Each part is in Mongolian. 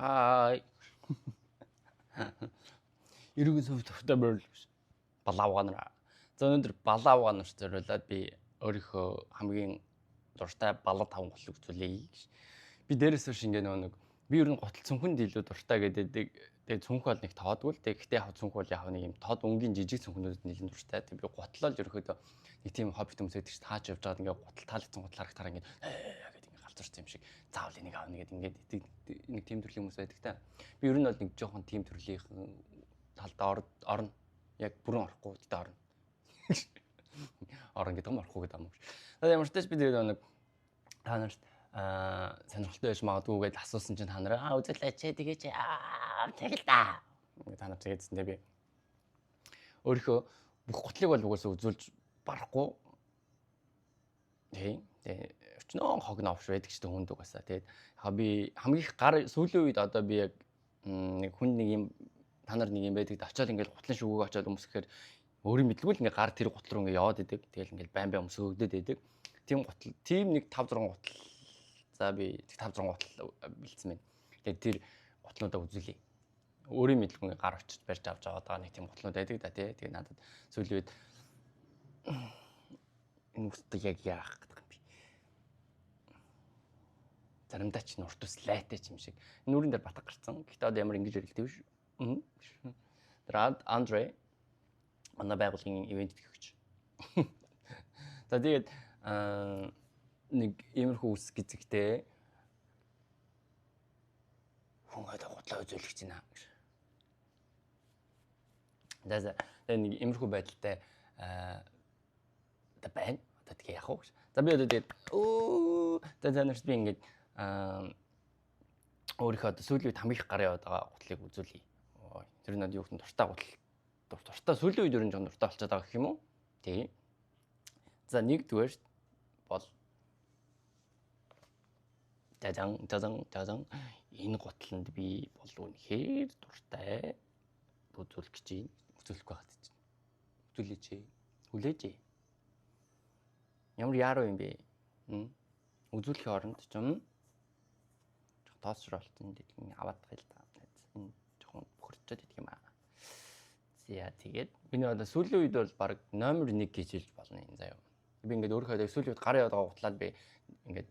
Хай. Иргэн сүв төвтэй балаавганаар. За өнөөдөр балаавганаар зориулаад би өөрийнхөө хамгийн дуртай балла таван готлог зүйлээ. Би дээрээс хойш ингээ нэг би ер нь готл цүнхэнд илүү дуртай гэдэг. Тэгээ цүнх бол нэг тоодгүй л. Гэхдээ яг цүнх бол яг нэг юм тод өнгийн жижиг цүнхнүүдэд нэлээд дуртай. Тэг би готлол ерөөхдөө нэг тийм хоббит хүмүүс байдаг ш таач явж байгаа ингээ готл таалагдсан готл харагтаар ингээ гэдэг ингээ галзуурсан юм шиг заавал энийг аавна гэдэг ингээ нэг тийм төрлийн хүмүүс байдаг та. Би ер нь бол нэг жоохон тийм төрлийн талд орно. Яг бүрэн орохгүй гэдэг орно. Орно гэдэг юм орохгүй гэдэг юм. Тэгээд ямар ч тач би тэгээд нэг та нарт сонирхолтой байж магадгүй гэж асуусан чинь та нараа үзэлээч тэгээ чи тэгэл та. Та нар тэгээдсэндээ би өөрийнхөө бүх готлыг бол угаасаа үзүүлж барахгүй. Тэгээ өчнөө хог новш байдаг ч гэдэг хүнд угаасаа. Тэгээд би хамгийн их гар сүүлийн үед одоо би яг нэг хүн нэг юм та нар нэг юм байдаг очиод ингээл готлын шүгөөг очиод өмсөхээр өөрийн мэдлгүй л ингээ гар тэр гутал руу ингээ яваад идэг. Тэгэл ингээл байн өмсгөгдөд идэг. Тийм гутал, тийм нэг 5 6 гутал. За би 5 6 гутал бэлдсэн байна. Тэгээд тэр гутлуудаа үзүүлээ. Өөрийн мэдлгүй ингээ гар очиж барьж авч аваад байгаа нэг тийм гутлууд байдаг да тий. Тэгээд надад сүүлийн үед энэ үстэй яг яах гэдэг юм би. Заримдаа ч нурт ус лайтай ч юм шиг. Нүрэн дээр батг гарцсан. Гэхдээ одоо ямар ингэж ярилдэг биш. Драд Андре манай байгууллагын ивент гэгч. За тэгээд нэг иймэрхүү үс гизэгтэй хүн хойд готлоо үзүүлэх чинь аа. За нэг иймэрхүү байдалтай одоо байна. Одоо тэгээ яах вэ? За би одоо тэгээд за би ингээд өөрийнхөө одоо сүүлийн үед хамгийн их гарын яваад байгаа готлыг үзүүлье. Тэр нь юу гэх юм дуртай гутал. Дуртай сүүлийн үед ер нь жоо дуртай болчиход байгаа гэх юм уу? Тий. За нэгдүгээр бол жажан энэ гутланд би бол үнэхээр дуртай үзүүлэх гэж байна. Үзүүлэх байгаад чинь. Үзүүлээч. Хүлээж. Ямар яаруу юм бэ? Үзүүлэхийн оронд ч юм тоосролтын гэдэг аваад гэл та. Энэ жоохон бохирчод идэх юм аа. За тэгээд би одоо сүүлийн үед бол баг номер 1 гэж хэлж болно энэ заяа. Би ингээд өөрийнхөө сүүлийн үед гарын яваад гутлаад би ингээд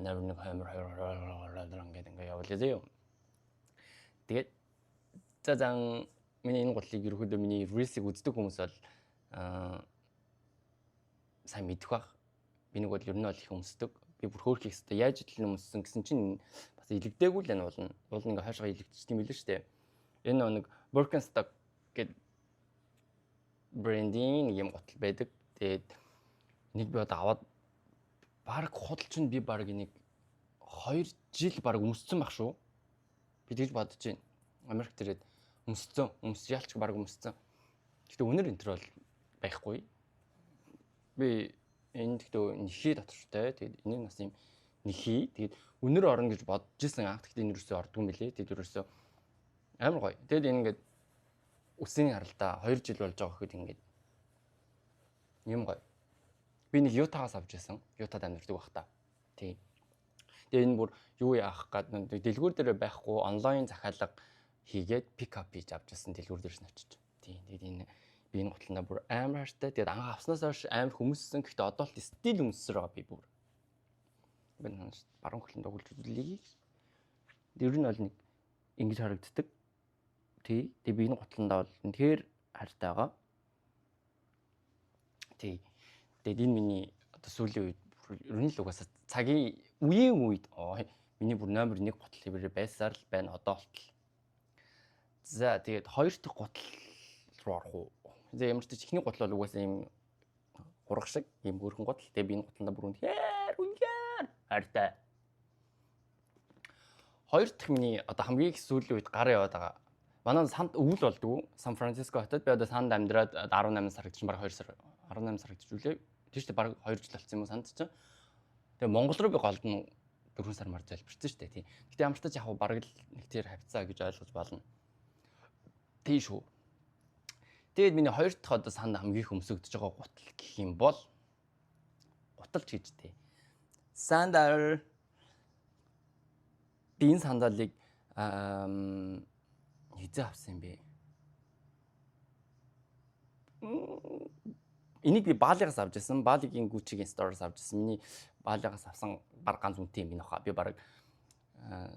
номер 1 хоймор ингээд ингээд явуулъя заяа. Тэгээд зан миний энэ гутлыг ерөөхдөө миний рилсийг үздэг хүмүүс бол сайн мэдэх баг. Би нэг бол ер нь бол их өмсдөг. Би бүр хөөх их хэвээр яаж идэл өмссөн гэсэн чинь бас илэгдээгүй л энэ болно. Уул нь ингээ хойшоо илэгдчих юм билээ шүү дээ. Энэ нэг Birkenstock гэдэг брендинг юм гутал байдаг. Тэгээд нэг би одоо аваад баг худалч нь би баг нэг 2 жил баг өмссөн баг шүү. Би тэгж бодож байна. Америкт ирээд өмссөн. Ялч баг өмссөн. Гэхдээ өнөр энэ төр бол байхгүй. Би энэ гэхдээ нэхий дотортой. Тэгээд энэ нас юм нэхий. Тэгээд өнөр орно гэж бодож исэн анх. Гэхдээ энэ юусоо ордгүй юм билээ. Тэгээд юусоо амар гоё. Тэгээд энэ ингээд үсний харалтаа 2 жил болж байгаа гэхэд ингээд юм гоё. Би нэг Ютагаас авч ирсэн. Ютад амьдардаг байх та. Тийм. Тэгээд энэ бүр юу яах гээд дэлгүүр дээр байхгүй онлайн захиалга хийгээд пикап хийж авч ирсэн дэлгүүр дээрс нь очиж. Тийм. Тэгээд энэ би энэ гутландаа бүр амар хайртай. Тэгээд анх авснаас хойш амар хүмүүссэн. Гэхдээ одоо л стил өмссөр байгаа би бүр. Би наач баруун хөлөнд өгүүлж үзлээ. Тэр нь бол нэг ингэж харагддаг. Тий. Тэгээд би энэ гутландаа бол үнэхээр хайртай байгаа. Тий. Тэгээд энэ миний одоо сүүлийн үед ер нь л угаасаа цагийн үеийн үед миний бүр номер 1 гутал хэвээр байсаар л байна одоо болтол. За тэгээд хоёр дахь гутал руу орох уу? За ямар ч ч ихний гутал бол угаасаа юм хурах шиг юм хөрхөн гутал. Тэгээд би энэ гутландаа бүр үнэхээр хайртай. Хоёр дахь миний одоо хамгийн их сүүлийн үед гар яваад байгаа. Манай санд өвөл болдгоо. Сан Франциско хотод би одоо санд амьдраад 18 сар гэж баг 2 сар 18 сар гэж үлээ. Тийш дээ баг 2 жил болсон юм уу санд чинь. Тэгээ Монгол руу би голдно 4 сар мар залбирсан шүү дээ тий. Гэтэ ямар ч тач яг баг л нэг тэр хавцаа гэж ойлгож болно. Тийш үү. Тэгээд миний хоёр дахь одоо санд хамгийн их өмсөгдөж байгаа гутал гэх юм бол гуталч гэж тий. Сандал би энэ сандалыг Хизээ авсан юм бэ? Энийг би Баалигаас авч ирсэн. Баалигийн Gucci-гийн store-оос авч ирсэн. Миний Баалигаас авсан баг ганц үнэтэй юм байна. Би баг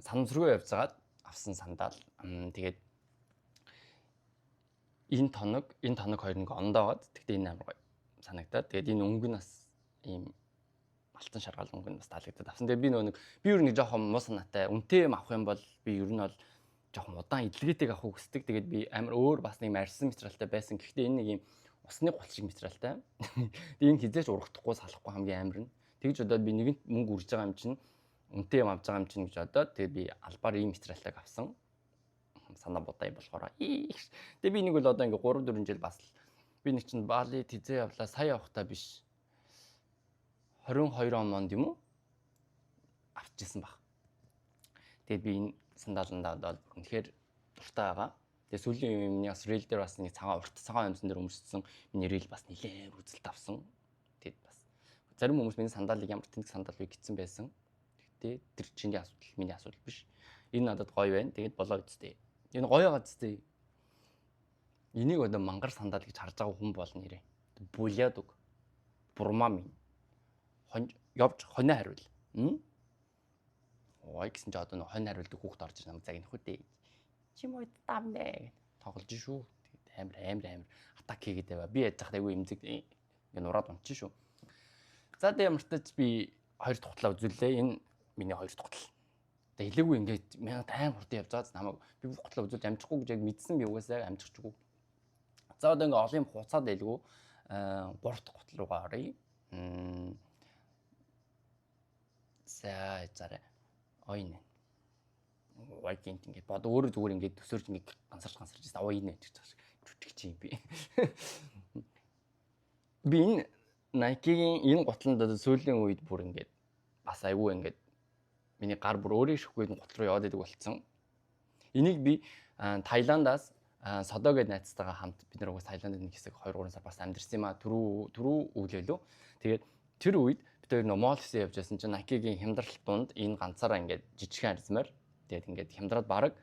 санамсргүй явж байгаад авсан сандал. Тэгээд энэ тоног хоёр нэг ондоогод. Тэгтээ энэ амар гоё санагдаад. Тэгээд энэ өнгө нь бас ийм алтан шаргал өнгө нь бас таалагдаад авсан. Тэгээд би би ер нь жоохон муу санаатай. Үнэтэй юм авах юм бол би ер нь бол жоохон удаан эдлгээтэйг авахыг хүсдэг. Тэгээд би амар өөр бас нэг арьсан материалтай байсан. Гэхдээ энэ нэг ийм усны гол шиг материалтай. Тэгээд энэ хизээч урагдахгүй салахгүй хамгийн амар нь. Тэгж удаад би нэгэнт мөнгө үрж байгаа юм чинь үнэтэй юм авч байгаа юм чинь гэж бодоод тэгээд би албаар ийм материалтайг авсан. Санаа бодай болохоор. Тэгээд би нэг бол одоо ингээ 3 4 жил бас би нэг чинь Бали тизээ явлаа сая явахтаа биш. 22 онд юм уу? Авчихсан баг. Тэгээд би энэ сандаландаа бол үнэхээр дуртай байгаа. Тэгээд сүүлийн юмны бас рил дээр бас нэг цагаан урт цагаан юмсан дээр өмссөн миний рил бас нэлээд үзэлт авсан. Тэгээд бас зарим хүмүүс миний сандалыг ямар тэнэг сандал вэ гэсэн байсан. Гэхдээ тэр чиний асуудал миний асуудал биш. Энэ надад гоё байна. Тэгээд болоо үсттэй. Энэ гоё байгаа үсттэй. Энийг одоо мангар сандал гэж харж байгаа хүн бол нэрээ. Булаад үг. Бурмаа минь. Явж хоноо хариул. Ой гэсэн чи одоо хонь хариулдаг хүүхд орж намайг загнах үү. Чи мод давнэ. Тоглож шүү. Тэгээд амар атак хийгээд байва. Би яаж захтай айгүй имзэг ингээ нураад унчих шүү. За тэгээд ямар ч тач би хоёр дахь хутлаа үзүүллээ. Энэ миний хоёр дахь хутал. Тэгээд хэлээгүй ингээд мяа тайм хурдан явж байгаа намайг би бүх хутлаа үзүүлж амжихгүй гэж яг мэдсэн би угаасаа амжихгүй. За одоо ингээ олон юм хуцаад байлгүй. 3 дахь хутал руугаа оръё. За зараа. Ой нэ. Вайкинг ингээд бод өөрөө зүгээр ингээд төсөрж ингээд гансарч ирсэн. Ой нэ гэж байгаа шиг зүтгэж юм би. Би энэ Nike-гийн энэ гутланд сүүлийн үед бүр ингээд бас айгүй ингээд миний гар бүр өөрөө шихгүй энэ гутал руу яваад идэг болцсон. Энийг би Таиландаас Содо гээд найзтайгаа хамт бид нар угаас Таиландд нэг хэсэг 2 3 сар бас амьдэрсэн юм а. Түрүү өглөөлөө. Тэгээд тэр үед бид хоёр мол хэсэг явж байсан чинь Nike-гийн хямдралт дунд энэ ганцаараа ингээд жижигхэн арзмаар тэгээд ингээд хямдраад баг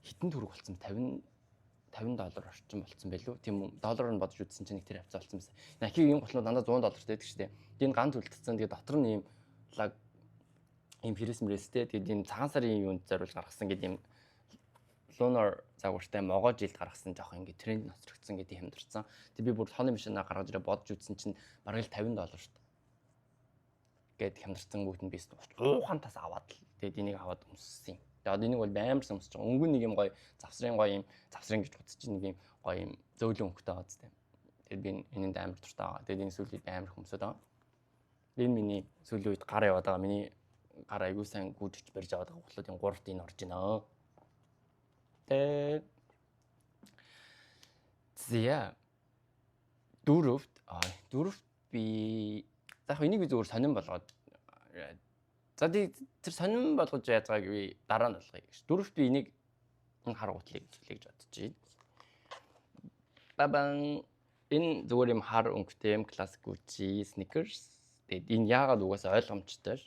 хитэн төгрөг болсон $50 орчим болсон байлгүй. Тийм үү? Доллараар нь бодож үзсэн чинь нэг тэр хавцаа болсон байсан. Nike-гийн гутлууд дандаа $100 байдаг шүү дээ. Тэгээд ганц үлдсэн. Тэгээд дотор нь ийм лаг ийм пирэс мрэстэй тэгээд ийм цагаан сарын юунд зориулж гаргасан гэдэг ийм Lunar загвартай могоо жилд гаргасан жоох ингээд тренд ноцрогдсон гэдэг хямдэрсэн. Тэгээд би бүр хооны машинаа гаргаж ирээ бодож үзсэн чинь бараг л $50 шүү дээ. Гэт хямдэрсэн бүгд нь бис уухантаас аваад л тэгээд энийг аваад өмссөн юм. Тэгээд одоо энийг бол баймарс өмсөж байгаа. Өнгө нэг юм гоё завсрын гэж утсаж нэг юм гоё юм зөөлөн өнгөтэй байгаа зү. Тэгээд би энэнд амар дуртай байгаа. Тэгээд энэ сүүлийн амар хөмсөд байгаа. Энэ миний сүүлийн үед гар яваад байгаа. Миний гар аягүй сайн гүйж барьж аваад байгаа гутлууд энэ 3-т энэ орж байна. Тэгээд зя дөрөвт би заах энийг би зүгээр сонирн болгоод за тэр сонирн болгож яаж байгааг би дараа нь болгоё гэж. Дөрөвт би энийг хар гутлыг үзүүлэе гэж бодож байна. Бабан энэ зүгээр юм хар өнгөтэй юм классик Gucci sneakers. Тэгээд энэ яагаад угаасаа ойлгомжтой.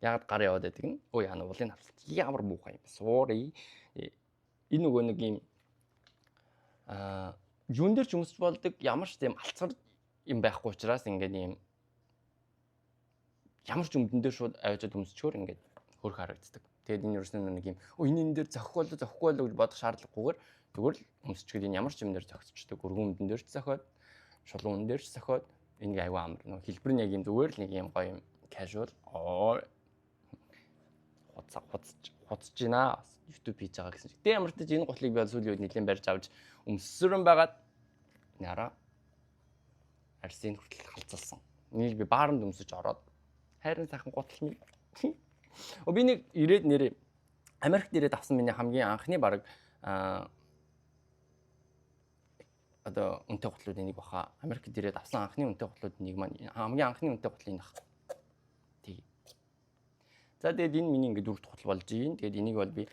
Яагаад гар яваад байдаг нь? Өө яана уулын авсан. Ямар муухай юм. Sorry. Энэ нөгөө нэг юм юун дээр ч өмсч болдог ямар ч тийм алцгар юм байхгүй учраас ингээд юм ямар ч өмдөн дээр шууд авчиад өмсчөөр ингээд хөрх харагддаг. Тэгээд энэ ерөөс нэг юм энэ дээр зохихгүй болоо гэж бодох шаардлагагүйгээр зүгээр л өмсчихэд энэ ямар ч юм дээр зохицчдаг. Өргөн өмдөн дээр ч зохиод, шулуун дээр ч зохиод энэ аюу амар. Нөгөө хэлбэр нь яг юм зүгээр л нэг юм гоё юм casual хуцж гинэ. YouTube хийж байгаа гэсэн. Гэтэ ямар ч тач энэ гутлыг би сүүлийн үед нэлээд барьж авч өмсөрөн байгаад няраа арсын хүртэл халцалсан. Энийг би бааранд өмсөж ороод хайрын сайхан гутал минь. Би нэг ирээд нэрээ Америкт ирээд авсан миний хамгийн анхны баг одоо үнэтэй гутлууд энийг баха. Америкт ирээд авсан анхны үнэтэй гутлууд нэг маань хамгийн анхны үнэтэй гутлыг нах. Тэг. За тэгээд энэ миний ингээд дөрөвт гутал болж ийн. Тэгээд энийг бол би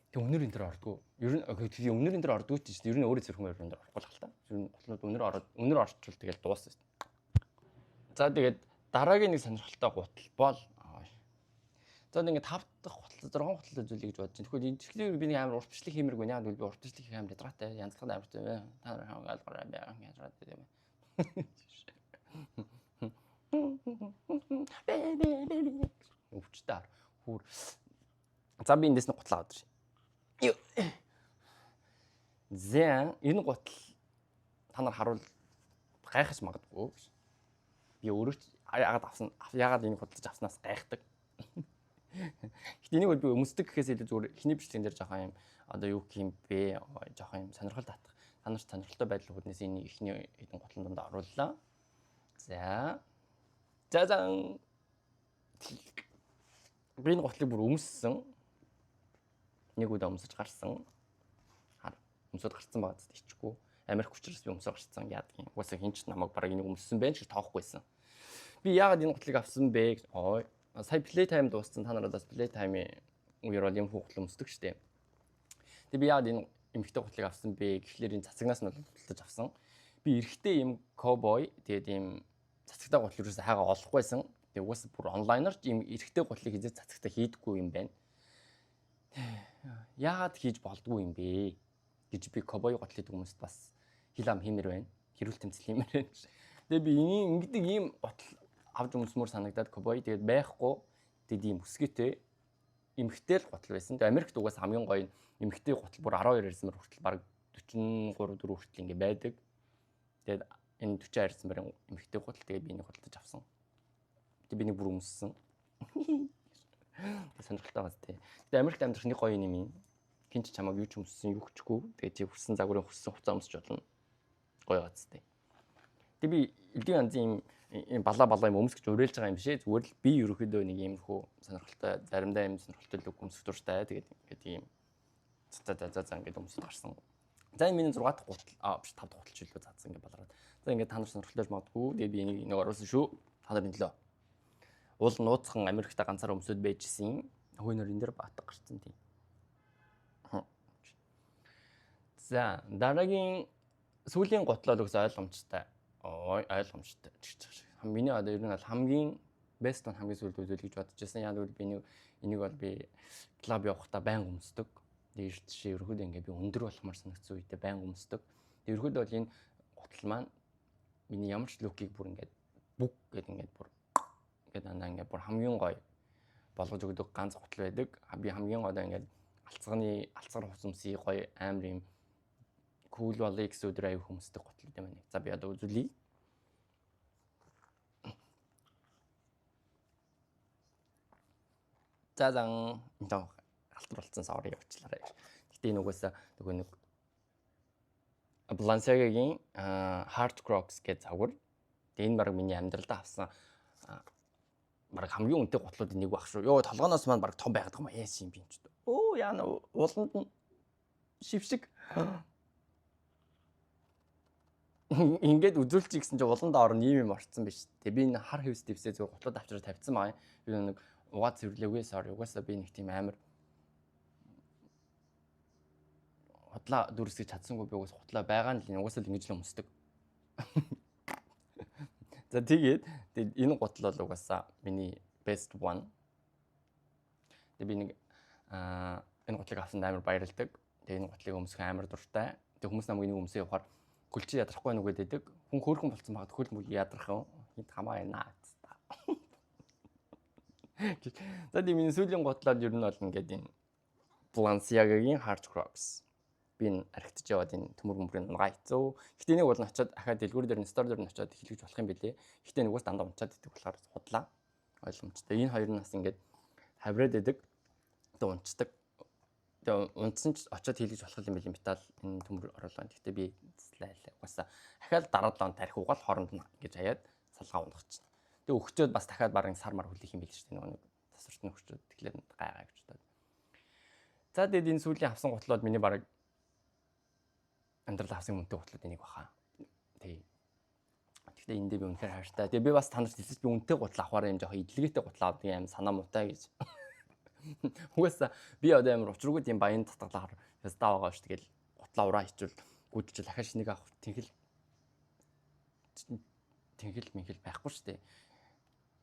тэг өнөр энэ төр ордгоо. Ер нь өнөр энэ төр ордгоо ч чинь ер нь өөрөө зэрхэн өнөр орохгүй л хальтаа. Ер нь гутлууд өнөр орчвол тэгэл дуусна. За тэгээд дараагийн нэг сонирхолтой гутал бол за ингээд 5 дахь гутал 6 гутал үзүүлэх гэж бодож байна. Тэгэхгүй энэ тэгэхээр би нэг амар уртчлаг хиймэргүй яа гэвэл би уртчлаг хийх амар ядратай янзлахад амар та нар хаагаад гараа байгаа гэж бодож юм. Өвчтөр хүүр. За би эндээс нь гутлаа аваад шин. Зэн энэ гутал та нар харуул гайхаж магадгүй. Би өөрөө яагаад энэ гуталж авснаас гайхдаг. Гэтэ энийг бол би өмсдөг гэхээс илүү зүгээр эхний бичлэгэн дээр жоохон юм одоо юу гэх юм бэ? Жоохон юм сонирхол татах. Та нарт сонирхолтой байдал хүнээс энэ эхний хэдэн гутлын донд орууллаа. За. Зазан. Би энэ гутлыг бүр өмссөн. Нэг удаа өмсөж гарсан. Хар. Өмсөд гарсан байгаа зү ичгүй. Америк учраас би өмсөж гарсан яадаг юм. Угаасаа хинч намайг бараг энийг өмссөн байх шиг тоохгүй байсан. Би яагаад энэ гутлыг авсан бэ? Ой. Сая playtime дууссан. Та нараас playtime-ийн үеэр бол юм хүүхдэл өмсдөг штеп. Тэгээ би яагаад энэ эмхтэй гутлыг авсан бэ гэхлээр энэ цацагнаас нь худалдаж авсан. Би эрэхтэй юм cowboy тэгээд ийм цацагтай гутал юусэн хайгаа олохгүйсэн. Тэгээ угаасаа бүр онлайнаар ч ийм эрэхтэй гутлыг хийж цацагтай хийдэггүй юм байна. Яагаад хийж болдгүй юм бэ гэж би cowboy гутлыг хүмүүст бас хил ам хиймэр байна. Хэрүүл тэмцэл хиймэр байна. Тэгээ би ингэдэг ийм гутал авч өмсмөр санагдаад cowboy тэгээд байхгүй тэгээд ийм өсгөтэй эмхтэй л гутал байсан. Тэгээ Америкт угаасаа хамгийн гоё эмхтэй гутал бүр 12 ирсмэр хүртэл баг 43 4 хүртэл ингэ байдаг. Тэгээд энэ 40 ирсмэр эмхтэй гутал тэгээд би энийг худалдаж авсан. Тэгээд би нэг бүр өмссөн. Сонирхолтой байгаа тий. Тэгээд Америкт амьдрах нэг гоё юм юм. Хинч чамаг юу ч өмссөн юу хчгүй. Тэгээд чи хүрсэн загварын хүссэн хуцаа өмсч болно. Гоё байгаа тий. Тэгээд би эдийн янзын ийм балаа юм өмсгөж уриалж байгаа юм биш ээ. Зүгээр л би ерөөхдөө нэг ийм хөө сонирхолтой заримдаа ийм сонирхолтой үг өмсөх дуртай. Тэгээд ингээд ийм за ингээд өмсөж гарсан. За энэ миний 6 дахь гутал биш 5 дахь гутал ч илүү заасан ингээд балараад. За ингээд та нар сонирхолтой магадгүй. Тэгээд би энийг оруулсан шүү. Та нарын төлөө. Уул нууцхан Америкта ганцаараа өмсөд байжсэн. Хөөнөр энэ дэр баатаг гарцсан тийм. За дараагийн сүүлийн гутал бол үгс ойлгомжтой. Ойлгомжтой. Миний одоо ер нь хамгийн best one хамгийн сүүлд үзүүл гэж бодож байсан. Яг үл би энийг бол би клуб явахдаа байнга өмсдөг. Тэгээд жишээ ерөөдөө ингээ би өндөр болохмаар санагдсан үедээ байнга өмсдөг. Тэгээд ерөөдөө бол энэ гутал маань миний ямар ч лукийг бүр ингээд бүг гэдэг ингээд бүр ингээд анаа ингээд бүр хамгийн гоё болгож өгдөг ганц гутал байдаг. Би хамгийн одоо ингээд алцгар хуц өмсөй гоё амар юм cool Alex өдөр аяг хүмүүстэй гутал гэдэг юм. За би одоо үзүүлье. За зан алтар болсон sorry явуулчлаарай. Гэтэ энэ угаасаа нөгөө нэг Balenciaga-гийн Hard Crocs гэж загвар. Тэгээ энэ баг миний амьдралдаа авсан баг хамгийн үнэтэй гутлуудын нэг баг шүү. Йоо толгооноос маань баг том байгаад байгаа юм яасан юм би ч. Оо яана ууланд нь шившиг. Ингээд үзүүлчих гэсэн чинь улаандаа орно юм орцсон биш. Тэгээ би энэ хар хэвс дэвсээ зөв гутлууд авчираа тавьсан байгаа. Би нэг угаа цэвэрлээгүй sorry. Угаасаа би нэг тийм амар хутлаа дүрсгэж чадсангүй би угаас хутлаа байгаа нь л угаасаа л ингэж л өмсдөг. За тэгээд энэ гутал бол угаасаа миний best one. Тэгээ би нэг энэ гутлыг авсанд амар баярлдаг. Тэгээ энэ гутлыг өмсөх амар дуртай. Тэгээ хүмүүс намайг нэг өмсөө явахаар хөлчи ядрахгүй нүгэд байдаг. Хүн хөөрхөн болцсон багт хөл мөг ядрах юм. Хинт хамаа яана та. За тийм миний сүүлийн гутлаад ер нь бол ингээд энэ Balenciaga-гийн Hard Crocs. Би энэ архитаж яваад энэ төмөр мөмрийн нугаа хийцүү. Гэтэ энийг бол очиод ахаад дэлгүүр дээр нь стор дээр нь очиод хэлгэж болох юм бэлээ. Гэтэ нөгөөс дандаа унчаад идэх болохоор худлаа. Ойлгомжтой. Энэ хоёр нас ингээд хавраад идэг. Тэгээ унцдаг. Тэгээ унтсан ч очиод хэлгэж болох юм бэлээ металл энэ төмөр оруулаа. Гэтэ би злайлаа. Угаасаа ахаад дараа 7 тарих угаал хооронд нь ингэж хаяад салгаа унгахчихна. Тэгээ өгчөөд бас дахиад барин сар мар хүлээх юм билээ шүү дээ. Нэг тасварт нь өгчөөд тэгэхээр гайгаа гэж бодоод. За тэгээд энэ сүүлийн авсан гутлууд миний бараг амьдрал авсан үнэтэй гутлуудын нэг баха. Тий. Гэхдээ энэ дээр би үнэхээр хайртай. Тэгээ би бас та нарт хэлсэж би үнэтэй гутал авахаар юм жоохон идэлгээтэй гутал авдаг юм санаа муутай гэж. Угаасаа би одоо амар учиргүй тийм баян татгалаар ястаа байгаа ш. Тэгэл гутлаа ураа хичүүл гүйдчихэл дахиад шинийг авах тэнгэл мингэл байхгүй штэ.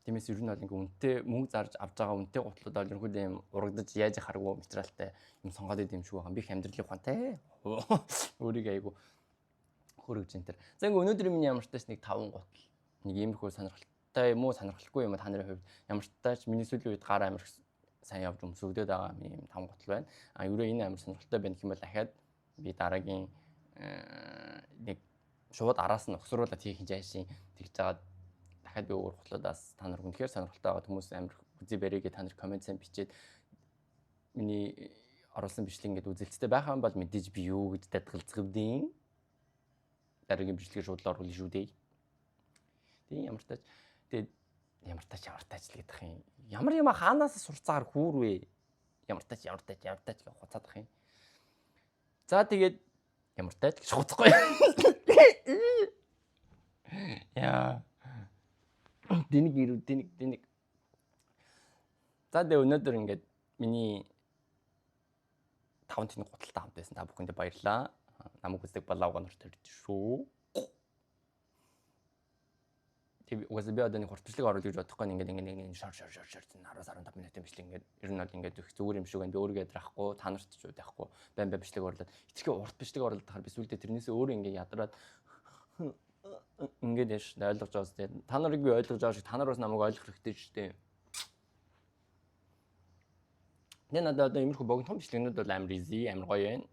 Тиймээс ер нь бол ингээ үнэтэй мөнгө зарж авч байгаа үнэтэй гутлууд бол ерөнхийдөө юм урагдаж яаж харахгүй материалтай юм сонгоод идэм шүү байгаа. Би их амьдралын ухаантай. Өөрийгөө айгу хөрөж энэ төр. За ингээ өнөөдөр миний ямар ч тач нэг 5 гутал нэг иймэрхүү сонирхолтой юм уу сонирхолгүй юм та нарын хувьд ямар ч тач миний сүүлийн үед гар амир сайн явж өмсөгдөд байгаа юм 5 гутал байна. А ерөө энэ амир сонирхолтой байна гэх юм бол дахиад би дараагийн нэг шууд араас нь өгсруулаад хийх жайшин тэгж жагаад дахиад би өөр гутлуудаас та нар үнэхээр сонирхолтой байгаа хүмүүс амир үзий баригээ та нар комент сайн бичээд миний оруулсан бичлэг ингээд үзэлцтэй байх юм бол мэдээж би юу гэж дадгалзахвдیں۔ Дараагийн бичлэгээ шууд л оруулна шүү дээ. Тэгээ ямар тач л гэдэг юм. Ямар юм хаанаас сурцаар хүүрвэ? Ямар тач гэж хуцаад ах юм. За тэгээд ямар тач гэж хуцахгүй. Яа. Диник. За тэгээ өнөөдөр ингээд миний 5 тэнэг гуталтай хамт байсан. Та бүхэндээ баярлалаа. Намайг үздэг балаагаа нарт төрж шүү. Тэг угсаа би одоо нэг хурцлыг оруулах гэж бодохгүй ингээд шор араас 15 минутын бичлэг ингээд ер нь бол ингээд их зүгээр юм шиг байна. Би өөрийгөө ядрахгүй, та нарт ч удахгүй. Байн бичлэг оруулаад итгэе урт бичлэг оруулаад тахаар би сүлдээ тэрнээсээ өөрөө ингээд ядраад ингээд яаш ойлгож байгаа зү. Та нарыг би ойлгож байгаа шиг та нар бас намайг ойлгох хэрэгтэй шүү дээ. Нэ надад одоо иймэрхүү богино бичлэгнүүд бол амар easy, амар гоё байна.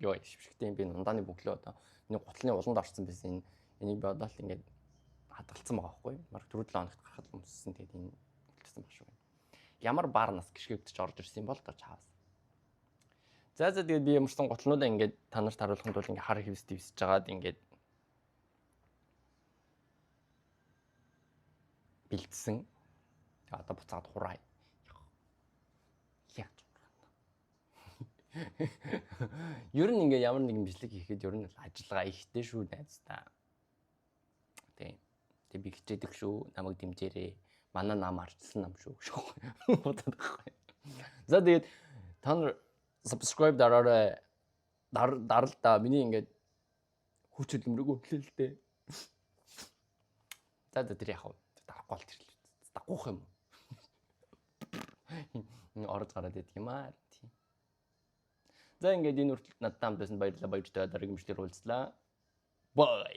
Йоо шившигтэй юм би ундааны бөглөө одоо нэг гутлын уланд орсон байсан. Энийг би одоо л ингээд хадгалсан байгаа байхгүй. Марк 4-7 хоногт гарахад өмссөн. Тэгээд энэ үлдсэн баг шүү. Ямар баар нас гიშгэгдэж орж ирсэн юм бол доо чаавс. За тэгээд би юмсан гутлнуудаа ингээд та нарт харуулахын тулд ингээд хар хивсэж жагаад ингээд бэлдсэн. Одоо буцаад хураа. Яаж ер нь ингээ ямар нэгэн бичлэг хийхэд ер нь ажиллагаа ихтэй шүү найздаа. Тийм. Тэг би хичээдэг шүү. Намайг дэмжээрэй. Манай нам арчилсан нам шүү. За тэгээд та нар subscribe дараарай. Даралдаа миний ингээ хүч хөдөлмөрөөгөө хүлээлтэй. За тэр яах вэ? Дарахгүй л тэр. Дагуух юм. Энэ орж гараад идэх юм аа. За ингээд энэ үртэл надад хамт байсан баярлалаа. Баяртай дараагийн бичлэгээр уулзлаа. Bye.